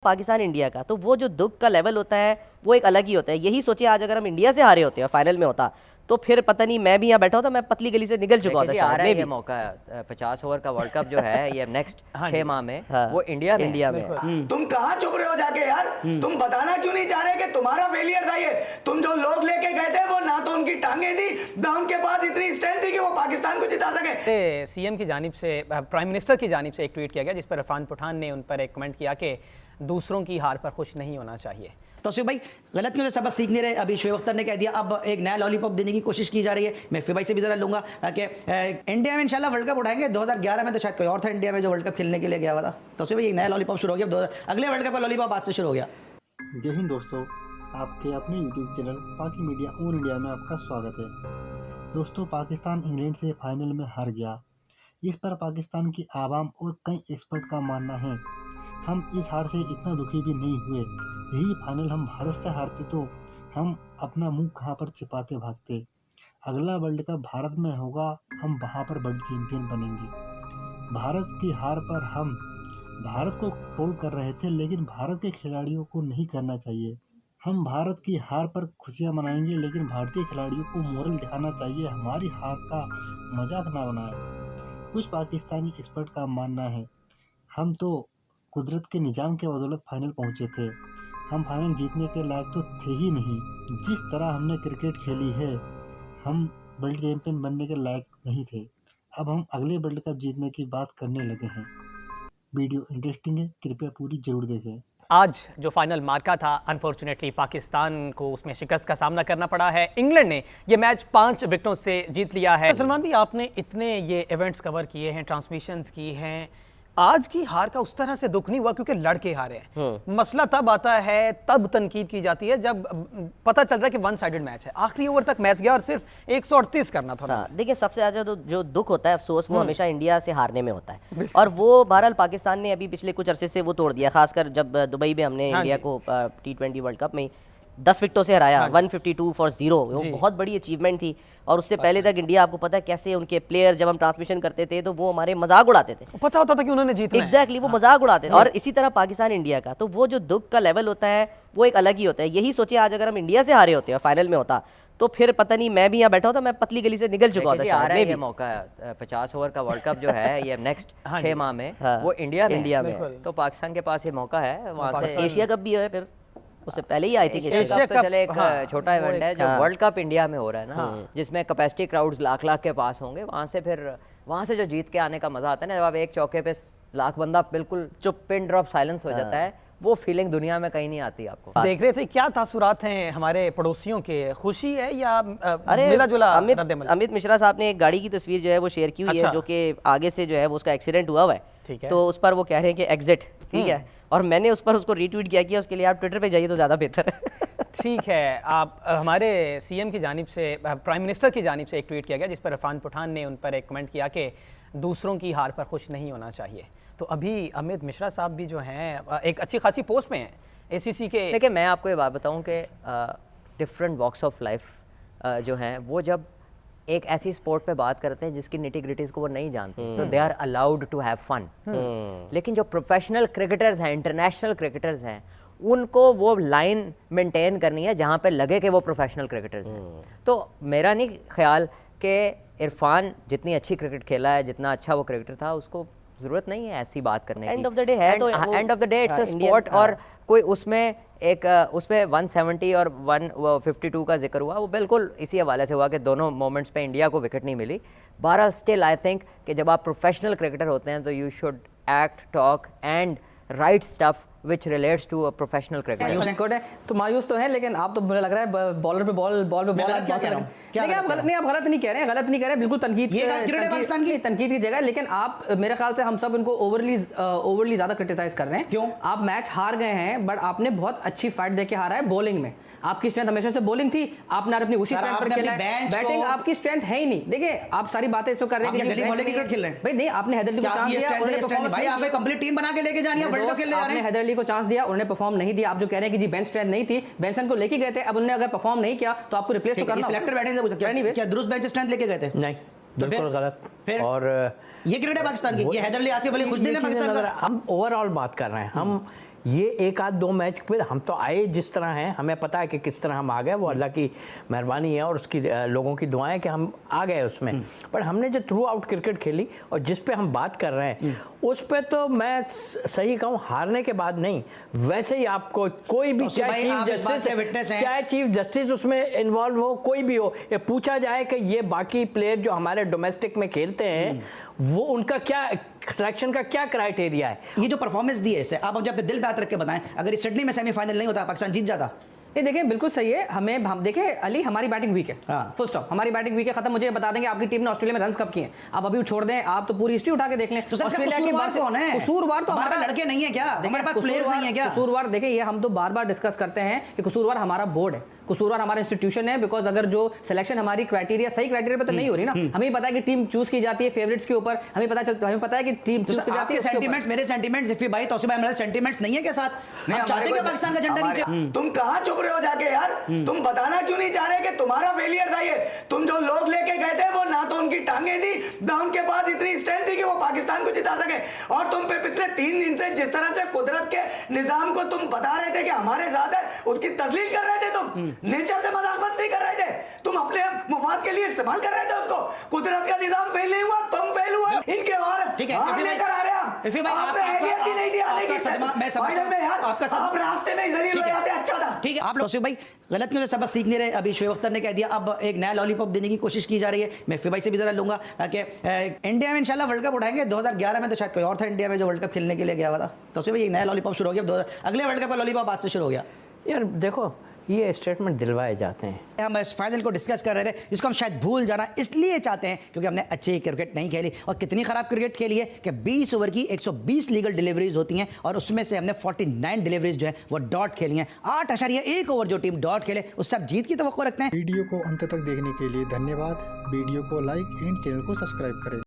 Pakistan India का, तो वो जो दुख का लेवल होता है वो एक अलग ही होता है। यही सोचिए आज अगर हम इंडिया से हारे होते हैं फाइनल में होता, तो फिर पता नहीं मैं भी यहाँ बैठा होता, मैं पतली गली से निकल चुका होता। आ रहा है ये मौका, 50 ओवर का वर्ल्ड कप जो है ये नेक्स्ट 6 माह में वो इंडिया में तुम कहाँ छुप रहे हो जाके यार? तुम बताना क्यों नहीं चाह रहे कि तुम्हारा फेलियर था ये? तुम जो लोग लेके गए थे वो ना तो उनकी टांगे थी, ना उनके पास इतनी स्ट्रेंथ थी कि वो पाकिस्तान को जिता सके। सीएम की जानिब से, प्राइम मिनिस्टर की जानिब से एक ट्वीट किया गया जिस पर इरफान पठान ने उन पर एक कमेंट किया कि दूसरों की हार पर खुश नहीं होना चाहिए। तौसीफ भाई, गलतियों से सबक सीख नहीं रहे। अभी शोएब अख्तर ने कह दिया, अब एक नया लॉलीपॉप देने की कोशिश की जा रही है। मैं फिर भाई से भी जरा लूंगा कि इंडिया में इंशाल्लाह वर्ल्ड कप उठाएंगे। 2011 में तो शायद कोई और था इंडिया में जो वर्ल्ड कप खेलने के लिए गया हुआ था। तौसीफ भाई, एक नया लॉलीपॉप शुरू हो गया, अगले वर्ल्ड कप का लॉलीपॉप आज से शुरू हो गया। जय हिंद दोस्तों, आपके अपने यूट्यूब चैनल पाकि मीडिया ऑन इंडिया में आपका स्वागत है। दोस्तों, पाकिस्तान इंग्लैंड से फाइनल में हार गया। इस पर पाकिस्तान की आवाम और कई एक्सपर्ट का मानना है हम इस हार से इतना दुखी भी नहीं हुए। यही फाइनल हम भारत से हारते तो हम अपना मुंह कहाँ पर छिपाते भागते। अगला वर्ल्ड कप भारत में होगा, हम वहाँ पर वर्ल्ड चैंपियन बनेंगे। भारत की हार पर हम भारत को ट्रोल कर रहे थे, लेकिन भारत के खिलाड़ियों को नहीं करना चाहिए। हम भारत की हार पर खुशियाँ मनाएंगे, लेकिन भारतीय खिलाड़ियों को मोरल दिखाना चाहिए, हमारी हार का मजाक ना बनाए। कुछ पाकिस्तानी एक्सपर्ट का मानना है हम तो कुदरत के निजाम के बदौलत फाइनल पहुंचे थे। हम फाइनल जीतने के लायक तो थे ही नहीं। जिस तरह हमने क्रिकेट खेली है, हम वर्ल्ड चैंपियन बनने के लायक नहीं थे। अब हम अगले वर्ल्ड कप जीतने की बात करने लगे हैं। वीडियो इंटरेस्टिंग है, कृपया पूरी जरूर देखें। आज जो फाइनल मार्का था, अनफॉर्चुनेटली पाकिस्तान को उसमें शिकस्त का सामना करना पड़ा है। इंग्लैंड ने ये मैच 5 विकेटों से जीत लिया है। सलमान भी, आपने इतने ये इवेंट्स कवर किए हैं, ट्रांसमिशंस की हैं, आज की हार का उस तरह से दुख नहीं हुआ क्योंकि लड़के हारे हैं। मसला तब आता है, तब तनकीद की जाती है जब पता चल रहा है कि वन साइडेड मैच है। आखिरी ओवर तक मैच गया और सिर्फ 138 करना था। देखिए, सबसे ज्यादा जो दुख होता है, अफसोस, वो हमेशा इंडिया से हारने में होता है। और वो बहरहाल पाकिस्तान ने अभी पिछले कुछ अरसे से वो तोड़ दिया, खासकर जब दुबई में हमने इंडिया को T20 वर्ल्ड कप में 10 विकेटों से हराया, 152 फॉर 0। वो बहुत बड़ी अचीवमेंट थी। और उससे पहले तक इंडिया, आपको पता है कैसे उनके प्लेयर, जब हम ट्रांसमिशन करते थे तो वो हमारे मजाक उड़ाते थे, पता होता था कि उन्होंने जीतना है। एग्जैक्टली, वो मजाक उड़ाते थे। और इसी तरह पाकिस्तान इंडिया का, तो वो जो दुख का लेवल होता है वो एक अलग ही होता है। यही सोचिए आज अगर हम इंडिया से हारे होते हैं फाइनल में होता, तो फिर पता नहीं मैं भी यहाँ बैठा होता, मैं पतली गली से निकल चुका होता। आ रहा है ये मौका, 50 ओवर का वर्ल्ड कप जो है ये नेक्स्ट 6 माह में वो इंडिया में, तो पाकिस्तान के पास ये मौका है। वहाँ से एशिया कप भी है, फिर उससे पहले ही आई थी। एशिया कप तो चले एक छोटा इवेंट है, जो वर्ल्ड कप इंडिया में हो रहा है ना, जिसमें कैपेसिटी क्राउड्स लाख के पास होंगे। वहाँ से फिर वहाँ से जो जीत के आने का मजा आता है ना, जब आप एक चौके पे लाख बंदा बिल्कुल चुप, पिन ड्रॉप साइलेंस हो जाता है, वो फीलिंग दुनिया में कहीं नहीं आती आपको। देख रहे थे क्या तासुरात हैं हमारे पड़ोसियों के, खुशी है या मिला जुला? अमित मिश्रा साहब ने एक गाड़ी की तस्वीर जो है वो शेयर की हुई है, जो कि आगे से जो है वो उसका एक्सीडेंट हुआ है। तो उस पर वो कह रहे हैं कि एग्जिट, ठीक है। और मैंने उस पर उसको रीट्वीट किया उसके लिए आप ट्विटर पे जाइए तो ज़्यादा बेहतर है। ठीक है, आप हमारे सीएम की जानिब से, प्राइम मिनिस्टर की जानिब से एक ट्वीट किया गया जिस पर इरफान पठान ने उन पर एक कमेंट किया कि दूसरों की हार पर खुश नहीं होना चाहिए। तो अभी अमित मिश्रा साहब भी जो हैं एक अच्छी खासी पोस्ट में हैं एसीसी के। देखिए, मैं आपको ये बात बताऊं कि डिफरेंट वॉक्स ऑफ लाइफ जो हैं वो जब एक ऐसी स्पोर्ट पे बात करते हैं जिसकी निटी ग्रिटीज को वो नहीं जानते, तो they are allowed to have fun. लेकिन जो प्रोफेशनल क्रिकेटर्स हैं, इंटरनेशनल क्रिकेटर्स हैं, उनको वो लाइन मेंटेन करनी है जहाँ पे लगे कि वो प्रोफेशनल क्रिकेटर्स हैं। तो मेरा नहीं ख्याल कि इरफान जितनी अच्छी क्रिकेट खेला है, जितना अच्छा वो क्रिकेटर था, उसको जरूरत नहीं है ऐसी बात करने की। एंड ऑफ द डे है, तो end of the day it's a sport. और कोई उसमें एक उसमें 170 और 152 का जिक्र हुआ, वो बिल्कुल इसी हवाले से हुआ कि दोनों मोमेंट्स पे इंडिया को विकेट नहीं मिली। बहरहाल स्टिल आई थिंक कि जब आप प्रोफेशनल क्रिकेटर होते हैं तो you should act, talk and right stuff which relates to a professional cricketer। तो मायूस तो है, लेकिन आप तो मुझे लग रहा है बॉलर पे बॉल क्या कह रहा हूं? नहीं, आप गलत नहीं कह रहे, बिल्कुल तनकीद की जगह। लेकिन आप, मेरे ख्याल से हम सब इनको ओवरली ज्यादा क्रिटिसाइज कर रहे हैं। क्यों? आप मैच हार गए हैं, बट आपने बहुत अच्छी फाइट देके हारा है बॉलिंग में। आपकी स्ट्रेंथ हमेशा से बॉलिंग थी, आपने अपनी उसी स्ट्रेंथ पर खेला है। बैटिंग आपकी स्ट्रेंथ है ही नहीं। देखिए, आप सारी बातें इसको कर रहे हैं कि भाई नहीं, आपने हैदर अली को चांस दिया, उन्होंने परफॉर्म नहीं दिया। आप जो कह रहे हैं कि जी बेंच स्ट्रेंथ नहीं थी, बेंसन को लेके गए थे, अब उन्होंने अगर परफॉर्म नहीं किया तो आपको रिप्लेस तो करना। सिलेक्टर बैटिंग से पूछा, क्या दुरुस्त बेंच स्ट्रेंथ लेके गए थे? नहीं, बिल्कुल गलत। और ये क्रिकेट है पाकिस्तान की, ये हैदर अली, आसिफ अली खुश नहीं है पाकिस्तान का। हम ओवरऑल बात कर रहे हैं, हम ये एक आध दो मैच पे हम तो आए जिस तरह हैं, हमें पता है कि किस तरह हम आ गए, वो अल्लाह की मेहरबानी है और उसकी लोगों की दुआएं कि हम आ गए उसमें। पर हमने जो थ्रू आउट क्रिकेट खेली और जिस पे हम बात कर रहे हैं उस पे तो मैं सही कहूँ हारने के बाद नहीं, वैसे ही आपको कोई भी चाहे चीफ जस्टिस उसमें इन्वॉल्व हो, कोई भी हो, ये पूछा जाए कि ये बाकी प्लेयर जो हमारे डोमेस्टिक में खेलते हैं वो उनका क्या सिलेक्शन का क्या क्राइटेरिया है। ये जो परफॉर्मेंस दी है इसे आप मुझे अपने दिल पे हाथ रख के बताएं, अगर इस सिडनी में सेमीफाइनल नहीं होता पाकिस्तान जीत जाता? नहीं देखिए बिल्कुल सही है, हम देखें अली हमारी बैटिंग वीक है, फुल स्टॉप, हमारी बैटिंग वीक है, खत्म। मुझे बता देंगे आपकी टीम ने ऑस्ट्रेलिया में रन्स कब किए हैं, आप अभी छोड़ दें, आप तो पूरी हिस्ट्री उठा के देख लें। तो ऑस्ट्रेलिया की बात कौन है? कसूरवार तो हमारे पास लड़के नहीं है क्या? हमारे पास प्लेयर्स नहीं है क्या? कसूरवार देखिए ये हम तो बार बार डिस्कस करते हैं कि कसूरवार हमारा बोर्ड है, कसूरवार हमारा इंस्टीट्यूशन है, बिकॉज अगर जो सिलेक्शन हमारी क्राइटेरिया सही क्राइटेरिया पे तो नहीं हो रही ना, हमें पता है कि टीम चूज की जाती है फेवरेट्स के ऊपर, हमें पता है कि टीम चूज की जाती है। सेंटीमेंट्स मेरे सेंटीमेंट्स इफी भाई तौसीफ भाई मेरे सेंटीमेंट्स नहीं है के साथ, हम चाहते हैं कि पाकिस्तान का झंडा नीचे। तुम कहां चुप रहे हो जाके यार? तुम बताना क्यों नहीं चाह रहे कि तुम्हारा फेलियर था ये? तुम जो लोग लेके गए थे वो ना तो उनकी टांगे थी, ना उनके पास इतनी स्ट्रेंथ थी कि वो पाकिस्तान को जिता सके। और तुम पे पिछले 3 दिन से जिस तरह से कुदरत के निजाम को तुम बता रहे थे कि हमारे साथ है, उसकी तस्लील कर रहे थे तुम, नेचर से मजाक मस्ती कर रहे थे, तुम अपने मुफाद के लिए इस्तेमाल कर रहे थे उसको। कुदरत का निजाम फेल नहीं हुआ, तुम फेल हुए। इनके और ठीक है लेकर आ रहे हैं, आपने आइडिया ही नहीं दिया, आपका सदमा मैं समझता हूं, आपका आप रास्ते में जलील हो जाते अच्छा था। ठीक है, आप लोग तौसीफ भाई गलतियों से सबक सीख नहीं रहे। अभी शोएब अख्तर ने कह दिया, अब एक नया लॉलीपॉप देने की कोशिश की जा रही है। मैं फिबाई से भी जरा लूंगा कि इंडिया में इंशाल्लाह वर्ल्ड कप उठाएंगे। 2011 में तो शायद कोई और था इंडिया में जो वर्ल्ड कप खेलने के लिए गया हुआ था। तौसीफ भाई एक नया लॉलीपॉप शुरू हो गया, अगले वर्ल्ड कप का लॉलीपॉप आज से शुरू हो गया। यार देखो ये स्टेटमेंट दिलवाए जाते हैं। हम इस फाइनल को डिस्कस कर रहे थे, जिसको हम शायद भूल जाना इसलिए चाहते हैं क्योंकि हमने अच्छी क्रिकेट नहीं खेली, और कितनी खराब क्रिकेट खेली है कि 20 ओवर की 120 लीगल डिलीवरीज होती हैं और उसमें से हमने 49 डिलीवरीज जो है वो डॉट खेली हैं। 8.1 ओवर जो टीम डॉट खेले उससे आप जीत की तवक्को रखते हैं। वीडियो को अंत तक देखने के लिए धन्यवाद। वीडियो को लाइक एंड चैनल को सब्सक्राइब करें।